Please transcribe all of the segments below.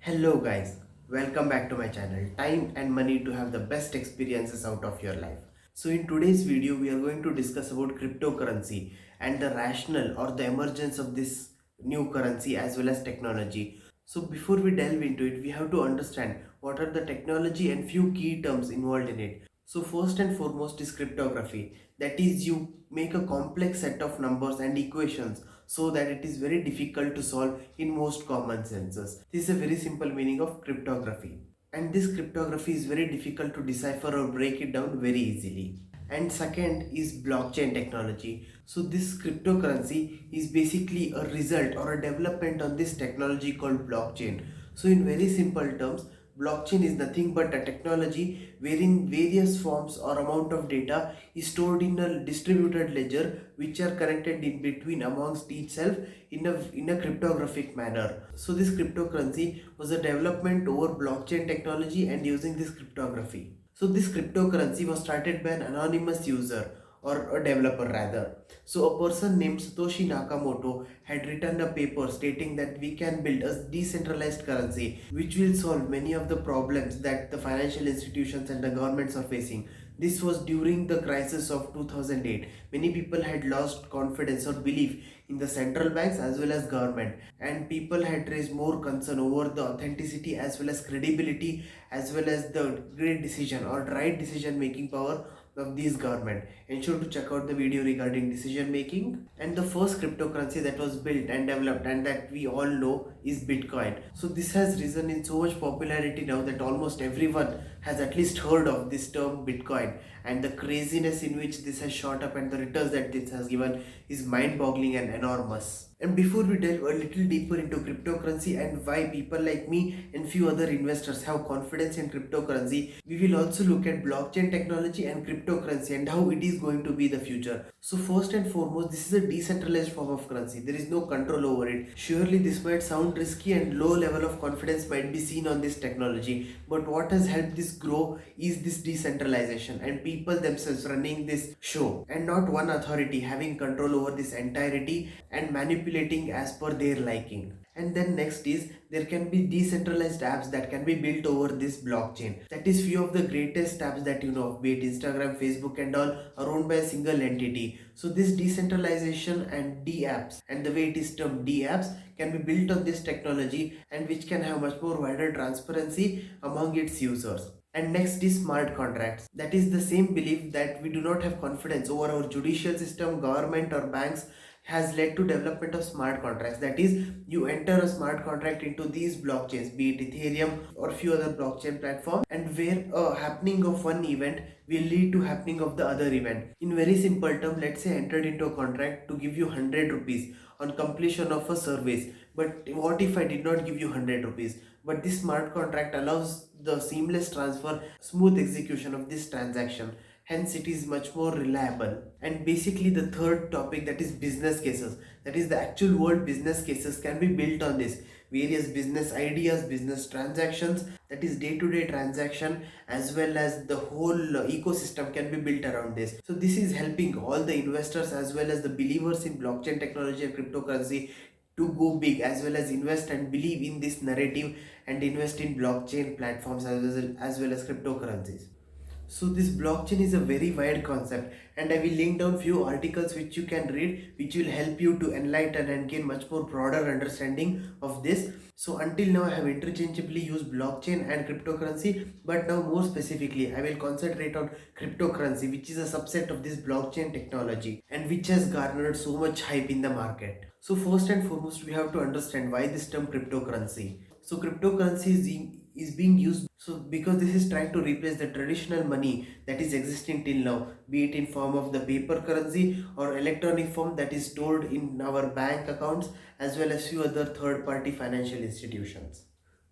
Hello guys, welcome back to my channel Time and Money to have the best experiences out of your life. So in today's video we are going to discuss about cryptocurrency and the rationale or the emergence of this new currency as well as technology. So before we delve into it, we have to understand what are the technology and few key terms involved in it. So first and foremost is cryptography. That is, you make a complex set of numbers and equations so that it is very difficult to solve in most common senses. This is a very simple meaning of cryptography. And this cryptography is very difficult to decipher or break it down very easily. And second is blockchain technology. So this cryptocurrency is basically a result or a development on this technology called blockchain. So in very simple terms, blockchain is nothing but a technology wherein various forms or amount of data is stored in a distributed ledger which are connected in between amongst itself in a cryptographic manner. So this cryptocurrency was a development over blockchain technology and using this cryptography. So this cryptocurrency was started by an anonymous user or a developer rather. So a person named Satoshi Nakamoto had written a paper stating that we can build a decentralized currency which will solve many of the problems that the financial institutions and the governments are facing. This was during the crisis of 2008. Many people had lost confidence or belief in the central banks as well as government, and people had raised more concern over the authenticity as well as credibility as well as the great decision or right decision making power of this government. Ensure to check out the video regarding decision making. And the first cryptocurrency that was built and developed and that we all know is Bitcoin. So this has risen in so much popularity now that almost everyone has at least heard of this term Bitcoin, and the craziness in which this has shot up and the returns that this has given is mind-boggling and enormous. And before we delve a little deeper into cryptocurrency and why people like me and few other investors have confidence in cryptocurrency, we will also look at blockchain technology and cryptocurrency and how it is going to be the future. So first and foremost, this is a decentralized form of currency. There is no control over it. Surely this might sound risky and low level of confidence might be seen on this technology, but what has helped this grow is this decentralization and people themselves running this show and not one authority having control over this entirety and manipulating as per their liking. And then next is there can be decentralized apps that can be built over this blockchain. That is, few of the greatest apps that you know of, be it Instagram, Facebook and all, are owned by a single entity. So this decentralization and D apps, and the way it is termed D apps, can be built on this technology and which can have much more wider transparency among its users. And next is smart contracts. That is the same belief that we do not have confidence over our judicial system, government or banks has led to development of smart contracts. That is, you enter a smart contract into these blockchains, be it Ethereum or few other blockchain platforms, and where a happening of one event will lead to happening of the other event. In very simple term, let's say I entered into a contract to give you 100 rupees on completion of a service, but what if I did not give you 100 rupees? But this smart contract allows the seamless transfer, smooth execution of this transaction, hence it is much more reliable. And basically the third topic, that is business cases, that is the actual world business cases can be built on this. Various business ideas, business transactions, that is day-to-day transaction, as well as the whole ecosystem can be built around this. So this is helping all the investors as well as the believers in blockchain technology and cryptocurrency to go big as well as invest and believe in this narrative and invest in blockchain platforms as well as cryptocurrencies. So this blockchain is a very wide concept, and I will link down few articles which you can read which will help you to enlighten and gain much more broader understanding of this. So until now I have interchangeably used blockchain and cryptocurrency, but now more specifically I will concentrate on cryptocurrency, which is a subset of this blockchain technology and which has garnered so much hype in the market. So first and foremost we have to understand why this term cryptocurrency. So cryptocurrency is being used because this is trying to replace the traditional money that is existing till now, be it in form of the paper currency or electronic form that is stored in our bank accounts as well as few other third party financial institutions.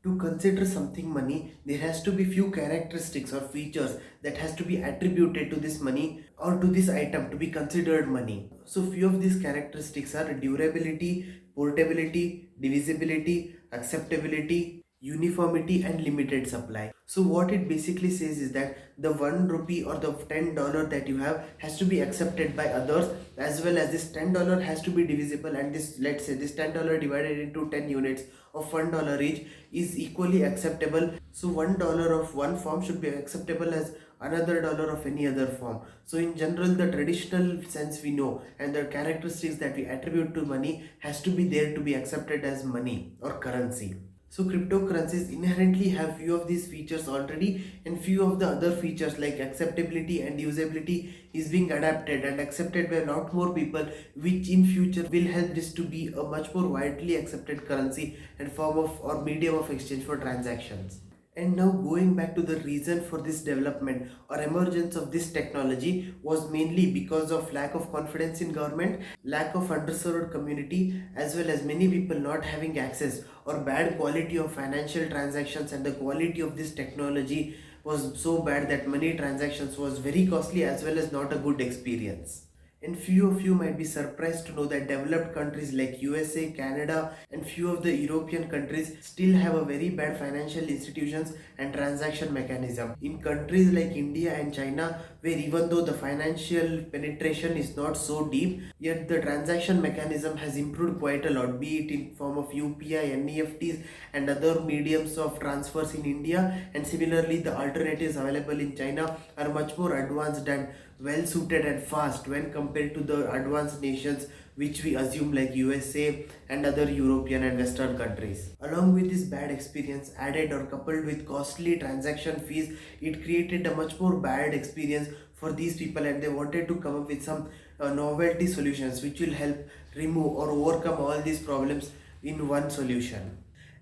To consider something money, there has to be few characteristics or features that has to be attributed to this money or to this item to be considered money. So few of these characteristics are durability, portability, divisibility, acceptability, uniformity and limited supply. So what it basically says is that the 1 rupee or the $10 that you have has to be accepted by others, as well as this $10 has to be divisible, and this, let's say this $10 divided into 10 units of $1 each is equally acceptable. So $1 of one form should be acceptable as another dollar of any other form. So in general, the traditional sense we know and the characteristics that we attribute to money has to be there to be accepted as money or currency. So cryptocurrencies inherently have few of these features already, and few of the other features like acceptability and usability is being adapted and accepted by a lot more people, which in future will help this to be a much more widely accepted currency and form of or medium of exchange for transactions. And now going back to the reason for this development or emergence of this technology was mainly because of lack of confidence in government, lack of underserved community, as well as many people not having access or bad quality of financial transactions, and the quality of this technology was so bad that money transactions was very costly as well as not a good experience. And few of you might be surprised to know that developed countries like USA, Canada, and few of the European countries still have a very bad financial institutions and transaction mechanism. In countries like India and China, where even though the financial penetration is not so deep, yet the transaction mechanism has improved quite a lot, be it in form of UPI, NEFTs, and other mediums of transfers in India. And similarly, the alternatives available in China are much more advanced and well suited and fast when compared to the advanced nations which we assume like USA and other European and Western countries. Along with this bad experience added or coupled with costly transaction fees, it created a much more bad experience for these people, and they wanted to come up with some novelty solutions which will help remove or overcome all these problems in one solution.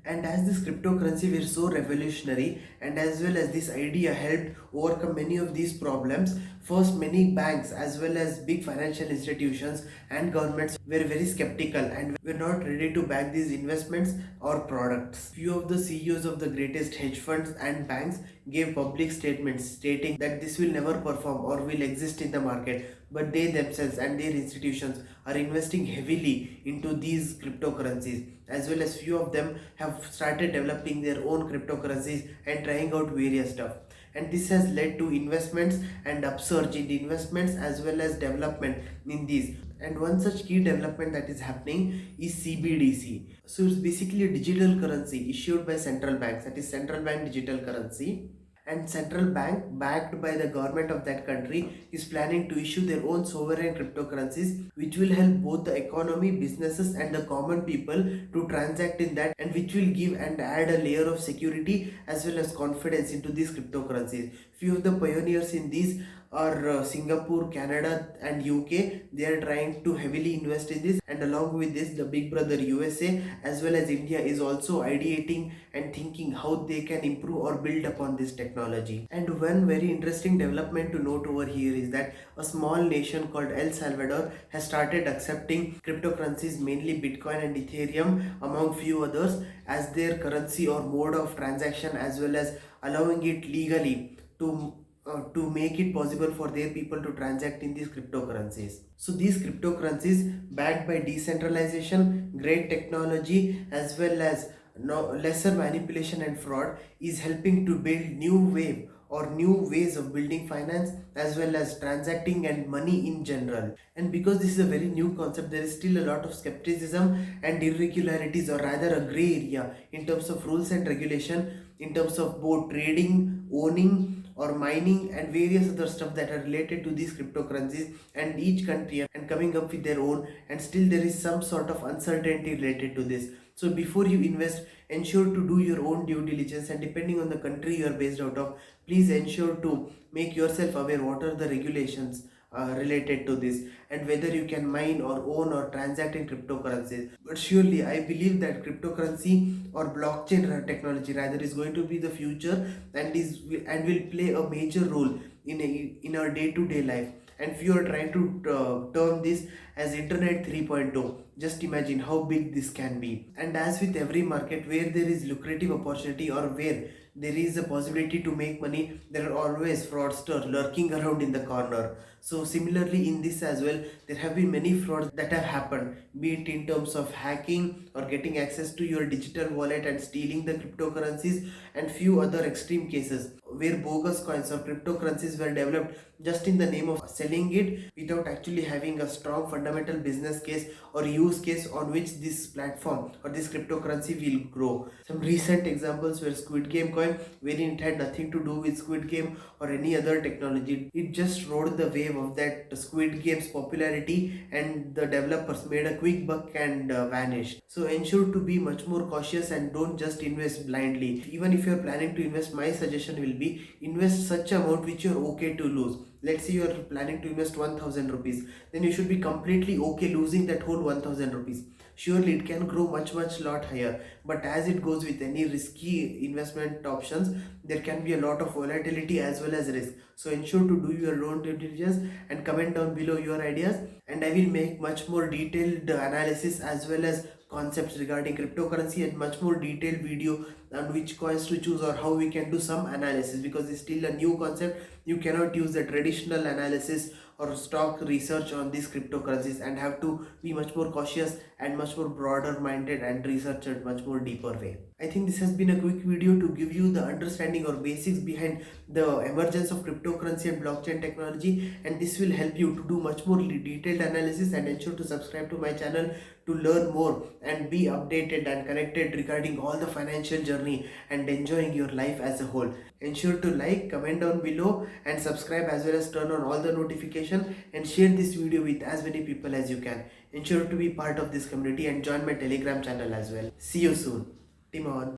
And as this cryptocurrency were so revolutionary, and as well as this idea helped overcome many of these problems, first many banks as well as big financial institutions and governments were very skeptical and were not ready to back these investments or products. Few of the CEOs of the greatest hedge funds and banks gave public statements stating that this will never perform or will exist in the market, but they themselves and their institutions are investing heavily into these cryptocurrencies, as well as few of them have started developing their own cryptocurrencies and trying out various stuff. And this has led to investments and upsurge in investments as well as development in these. And one such key development that is happening is CBDC. So it's basically a digital currency issued by central banks, that is central bank digital currency. And central bank backed by the government of that country is planning to issue their own sovereign cryptocurrencies, which will help both the economy, businesses, and the common people to transact in that, and which will give and add a layer of security as well as confidence into these cryptocurrencies. Few of the pioneers in these are Singapore, Canada, and UK. They are trying to heavily invest in this, and along with this, the big brother USA as well as India is also ideating and thinking how they can improve or build upon this technology. And one very interesting development to note over here is that a small nation called El Salvador has started accepting cryptocurrencies, mainly Bitcoin and Ethereum, among few others, as their currency or mode of transaction, as well as allowing it legally to make it possible for their people to transact in these cryptocurrencies. So these cryptocurrencies backed by decentralization, great technology, as well as lesser manipulation and fraud is helping to build new wave or new ways of building finance as well as transacting and money in general. And because this is a very new concept, there is still a lot of skepticism and irregularities, or rather a gray area in terms of rules and regulation, in terms of both trading, owning, or mining, and various other stuff that are related to these cryptocurrencies, and each country and coming up with their own, and still there is some sort of uncertainty related to this. So before you invest, ensure to do your own due diligence, and depending on the country you are based out of, please ensure to make yourself aware what are the regulations related to this, and whether you can mine or own or transact in cryptocurrencies. But surely I believe that cryptocurrency or blockchain technology rather is going to be the future, and will play a major role in our day-to-day life. And if you are trying to term this as internet 3.0, just imagine how big this can be. And as with every market where there is lucrative opportunity or where there is a possibility to make money, there are always fraudsters lurking around in the corner. So similarly in this as well, there have been many frauds that have happened, be it in terms of hacking or getting access to your digital wallet and stealing the cryptocurrencies, and few other extreme cases where bogus coins or cryptocurrencies were developed just in the name of selling it without actually having a strong fundamental business case or use case on which this platform or this cryptocurrency will grow. Some recent examples were Squid Game coin, wherein it had nothing to do with Squid Game or any other technology. It just rode the wave of that Squid Game's popularity, and the developers made a quick buck and vanished. So ensure to be much more cautious and don't just invest blindly. Even if you're planning to invest, my suggestion will be invest such amount which you're okay to lose. Let's say you're planning to invest 1000 rupees, then you should be completely okay losing that whole 1000 rupees. Surely it can grow much lot higher, but as it goes with any risky investment options, there can be a lot of volatility as well as risk. So ensure to do your own due diligence and comment down below your ideas, and I will make much more detailed analysis as well as concepts regarding cryptocurrency and much more detailed video on which coins to choose or how we can do some analysis, because it's still a new concept. You cannot use the traditional analysis or stock research on these cryptocurrencies, and have to be much more cautious and much more broader minded and research it much more deeper way. I think this has been a quick video to give you the understanding or basics behind the emergence of cryptocurrency and blockchain technology, and this will help you to do much more detailed analysis. And ensure to subscribe to my channel to learn more and be updated and connected regarding all the financial journey and enjoying your life as a whole. Ensure to like, comment down below and subscribe, as well as turn on all the notification, and share this video with as many people as you can. Ensure to be part of this community and join my Telegram channel as well. See you soon. Timon.